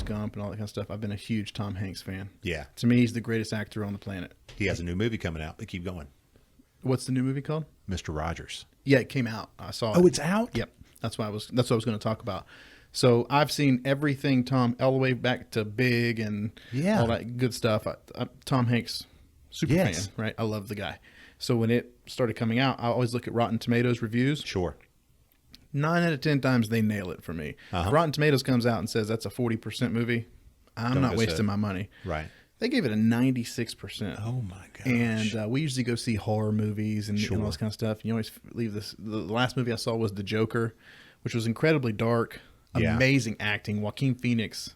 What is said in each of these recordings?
Gump and all that kind of stuff, I've been a huge Tom Hanks fan. Yeah. To me, he's the greatest actor on the planet. He has a new movie coming out, but keep going. What's the new movie called? Mr. Rogers. Yeah, it came out. I saw it. Oh, it's out? Yep. That's what I was going to talk about. So I've seen everything Tom, all the way back to Big and all that good stuff. Tom Hanks, super fan, right? I love the guy. So when it started coming out, I always look at Rotten Tomatoes reviews. Sure. 9 out of 10 times they nail it for me. If Rotten Tomatoes comes out and says that's a 40% movie, I'm not wasting my money. Right. They gave it a 96%. Oh my gosh. And we usually go see horror movies and all this kind of stuff. You always leave this. The last movie I saw was The Joker, which was incredibly dark, amazing acting. Joaquin Phoenix,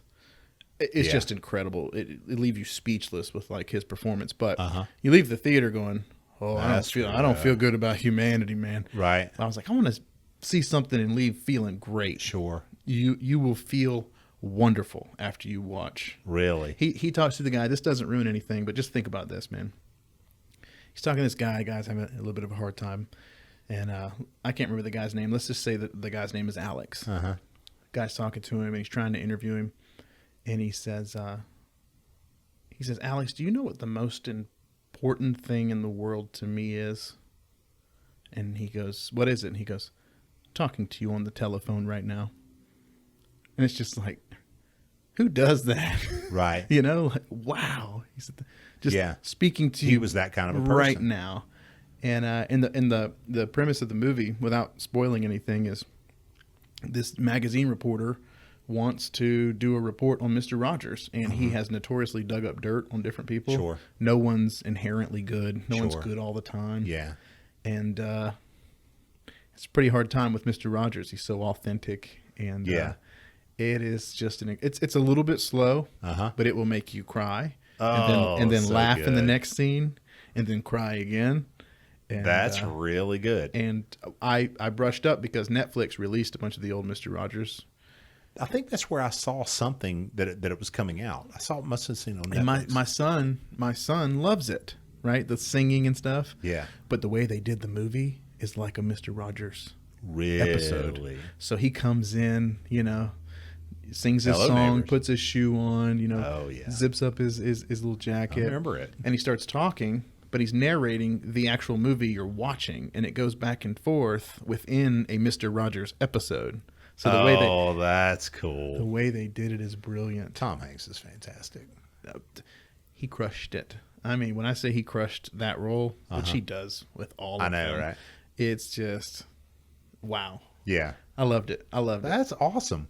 it's just incredible. It leaves you speechless with like his performance. But you leave the theater going, "Oh, I don't feel good about humanity, man." Right. I was like, I want to see something and leave feeling great. Sure. You will feel wonderful after you watch. Really? He talks to the guy. This doesn't ruin anything, but just think about this, man. He's talking to this guy. Guy's having a little bit of a hard time, and I can't remember the guy's name. Let's just say that the guy's name is Alex. Guy's talking to him, and he's trying to interview him, and he says, "Alex, do you know what the most important thing in the world to me is?" And he goes, "What is it?" And he goes, "Talking to you on the telephone right now." And it's just like, who does that? Right. You know, like, wow. He's just speaking to you. He was that kind of a person. Right now. And in the premise of the movie, without spoiling anything, is this magazine reporter wants to do a report on Mr. Rogers, and he has notoriously dug up dirt on different people. Sure. No one's inherently good. No one's good all the time. Yeah. And it's a pretty hard time with Mr. Rogers. He's so authentic, and it is just it's a little bit slow, but it will make you cry, and then so laugh good. in the next scene, and then cry again. And, That's really good. And I brushed up because Netflix released a bunch of the old Mr. Rogers. I think that's where I saw something that it was coming out. I saw it, must have seen on Netflix. And my son loves it, right? The singing and stuff. Yeah. But the way they did the movie is like a Mr. Rogers Really? episode. So he comes in, sings his Hello, song, neighbors. puts his shoe on, Oh, yeah. zips up his little jacket. I remember it. And he starts talking, but he's narrating the actual movie you're watching, and it goes back and forth within a Mr. Rogers episode. So That's cool. the way they did it is brilliant. Tom Hanks is fantastic. He crushed it. I mean, when I say he crushed that role, which he does with all of them, right? it's just wow. Yeah. I loved it. That's awesome.